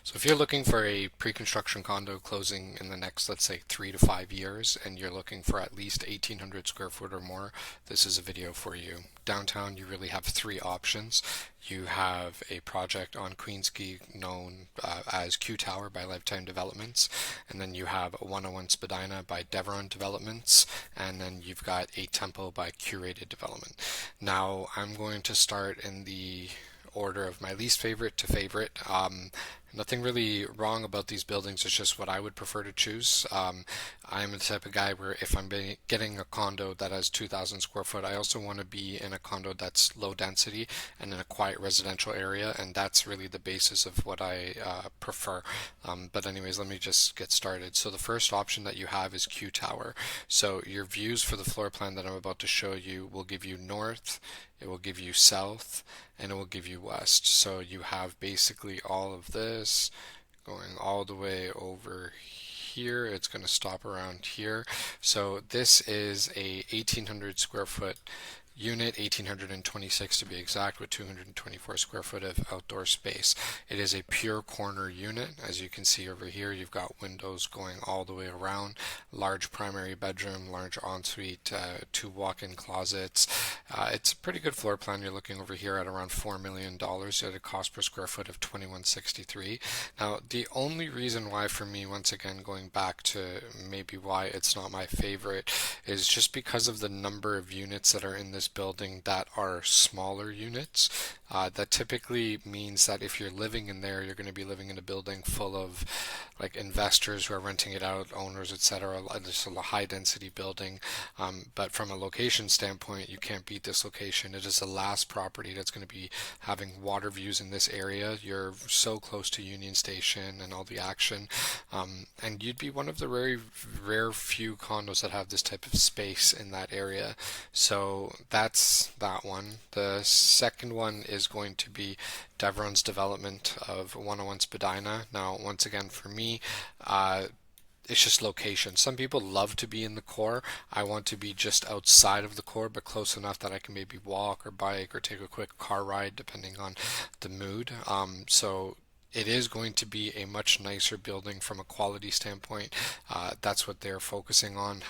So if you're looking for a pre-construction condo closing in the next, let's say, 3 to 5 years, and you're looking for at least 1,800 square foot or more, this is a video for you. Downtown, you really have three options. You have a project on Queensquay known as Q Tower by Lifetime Developments, and then you have 101 Spadina by Deveron Developments, and then you've got a Temple by Curated Development. Now, I'm going to start in the order of my least favorite to favorite. Nothing really wrong about these buildings. It's just what I would prefer to choose. I'm the type of guy where if I'm getting a condo that has 2,000 square foot, I also want to be in a condo that's low density and in a quiet residential area, and that's really the basis of what I prefer. But anyways, let me just get started. So the first option that you have is Q Tower. So your views for the floor plan that I'm about to show you will give you north, it will give you south, and it will give you west. So you have basically all of this going all the way over here. It's going to stop around here. So this is a 1,800 square foot unit, 1,826 to be exact, with 224 square foot of outdoor space. It is a pure corner unit. As you can see over here, you've got windows going all the way around, large primary bedroom, large ensuite, two walk-in closets. It's a pretty good floor plan. You're looking over here at around $4 million at a cost per square foot of 2163. Now, the only reason why for me, once again, going back to maybe why it's not my favorite, is just because of the number of units that are in this building that are smaller units. That typically means that if you're living in there, you're going to be living in a building full of like investors who are renting it out, owners, etc. It's a high density building. But from a location standpoint, you can't beat this location. It is the last property that's going to be having water views in this area. You're so close to Union Station and all the action. And you'd be one of the very rare few condos that have this type of space in that area. So that's that one. The second one is going to be Deveron's development of 101 Spadina. Now, once again, for me, it's just location. Some people love to be in the core. I want to be just outside of the core, but close enough that I can maybe walk or bike or take a quick car ride, depending on the mood. So it is going to be a much nicer building from a quality standpoint. That's what they're focusing on.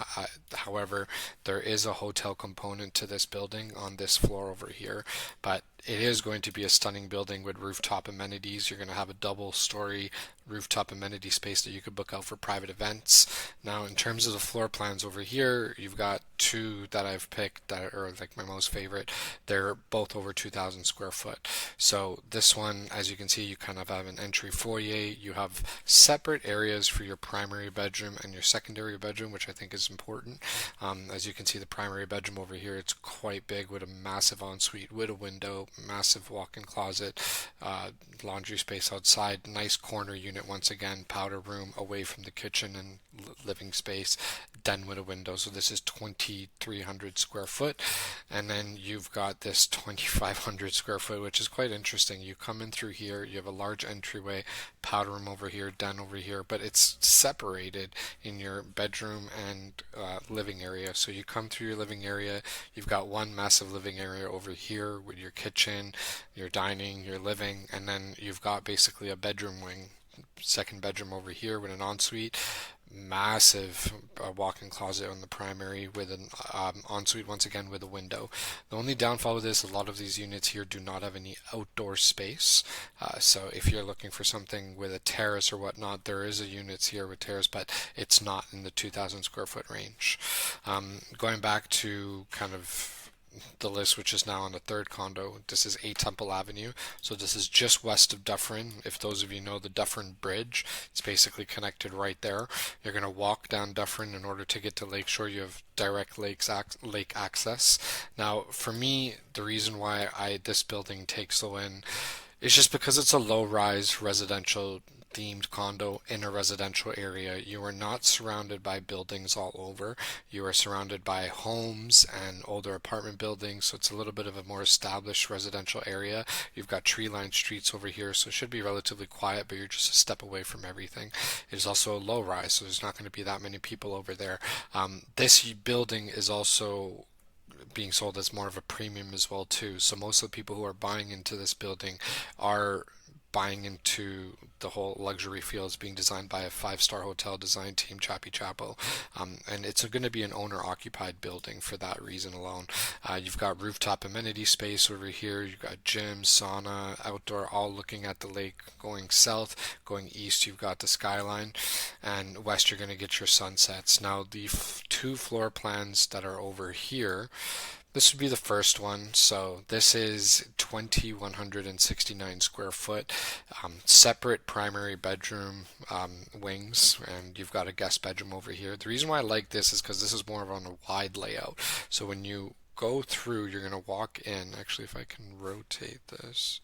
However, there is a hotel component to this building on this floor over here, but it is going to be a stunning building with rooftop amenities. You're going to have a double story rooftop amenity space that you could book out for private events. Now, in terms of the floor plans over here, you've got two that I've picked that are like my most favorite. They're both over 2,000 square foot. So this one, as you can see, you kind of have an entry foyer. You have separate areas for your primary bedroom and your secondary bedroom, which I think is important. As you can see, the primary bedroom over here, it's quite big with a massive ensuite with a window, massive walk-in closet, laundry space outside, nice corner unit once again, powder room away from the kitchen and living space, den with a window. So this is 2,300 square foot, and then you've got this 2,500 square foot, which is quite interesting. You come in through here, you have a large entryway, powder room over here, den over here, but it's separated in your bedroom and living area. So you come through your living area, you've got one massive living area over here with your kitchen, your dining, your living, and then you've got basically a bedroom wing, second bedroom over here with an ensuite, massive walk-in closet on the primary with an ensuite once again with a window. The only downfall with this, a lot of these units here do not have any outdoor space. So if you're looking for something with a terrace or whatnot, there is a units here with terrace, but it's not in the 2,000 square foot range. Going back to kind of the list, which is now on the third condo. This is 8 Temple Avenue. So this is just west of Dufferin. If those of you know the Dufferin Bridge, it's basically connected right there. You're going to walk down Dufferin in order to get to Lakeshore. You have direct lake access. Now, for me, the reason why this building takes the win is just because it's a low-rise residential themed condo in a residential area. You are not surrounded by buildings all over. You are surrounded by homes and older apartment buildings, so it's a little bit of a more established residential area. You've got tree-lined streets over here, so it should be relatively quiet, but you're just a step away from everything. It is also a low rise, so there's not going to be that many people over there. This building is also being sold as more of a premium as well too. So most of the people who are buying into this building are buying into the whole luxury feel. It's being designed by a five-star hotel design team, Chappie Chapo, and it's going to be an owner-occupied building for that reason alone. You've got rooftop amenity space over here. You've got gym, sauna, outdoor, all looking at the lake. Going south, going east, you've got the skyline, and west, you're going to get your sunsets. Now, the two floor plans that are over here, this would be the first one. So this is 2,169 square foot, separate primary bedroom wings, and you've got a guest bedroom over here. The reason why I like this is because this is more of on a wide layout. So when you go through, you're going to walk in. Actually, if I can rotate this.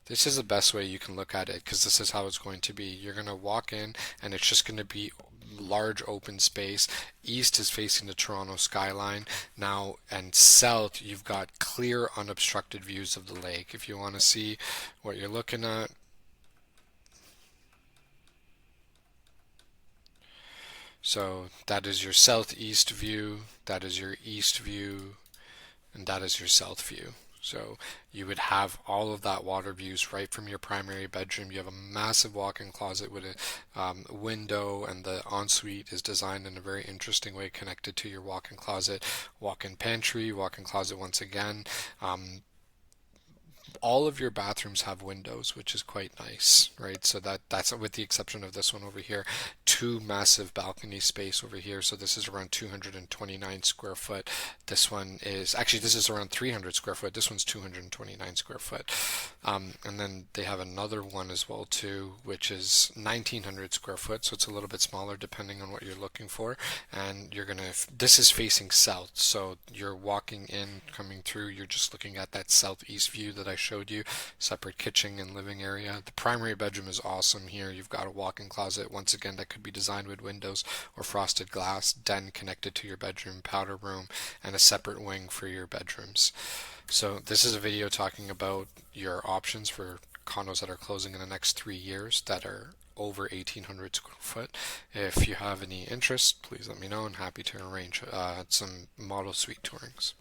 This is the best way you can look at it because this is how it's going to be. You're going to walk in and it's just going to be large open space. East is facing the Toronto skyline now, and south you've got clear unobstructed views of the lake. If you want to see what you're looking at, so that is your southeast view, that is your east view, and that is your south view. So you would have all of that water views right from your primary bedroom. You have a massive walk-in closet with a window, and the ensuite is designed in a very interesting way, connected to your walk-in closet. Walk-in pantry, walk-in closet once again. All of your bathrooms have windows, which is quite nice, right? So that's with the exception of this one over here. Two massive balcony space over here. So this is around 229 square foot. This one is actually, this is around 300 square foot. This one's 229 square foot. And then they have another one as well too, which is 1900 square foot. So it's a little bit smaller depending on what you're looking for. And this is facing south. So you're walking in, coming through, you're just looking at that southeast view that I showed you. Separate kitchen and living area. The primary bedroom is awesome here. You've got a walk-in closet, once again, that could be designed with windows or frosted glass, den connected to your bedroom, powder room, and a separate wing for your bedrooms. So this is a video talking about your options for condos that are closing in the next 3 years that are over 1,800 square foot. If you have any interest, please let me know. I'm happy to arrange some model suite tourings.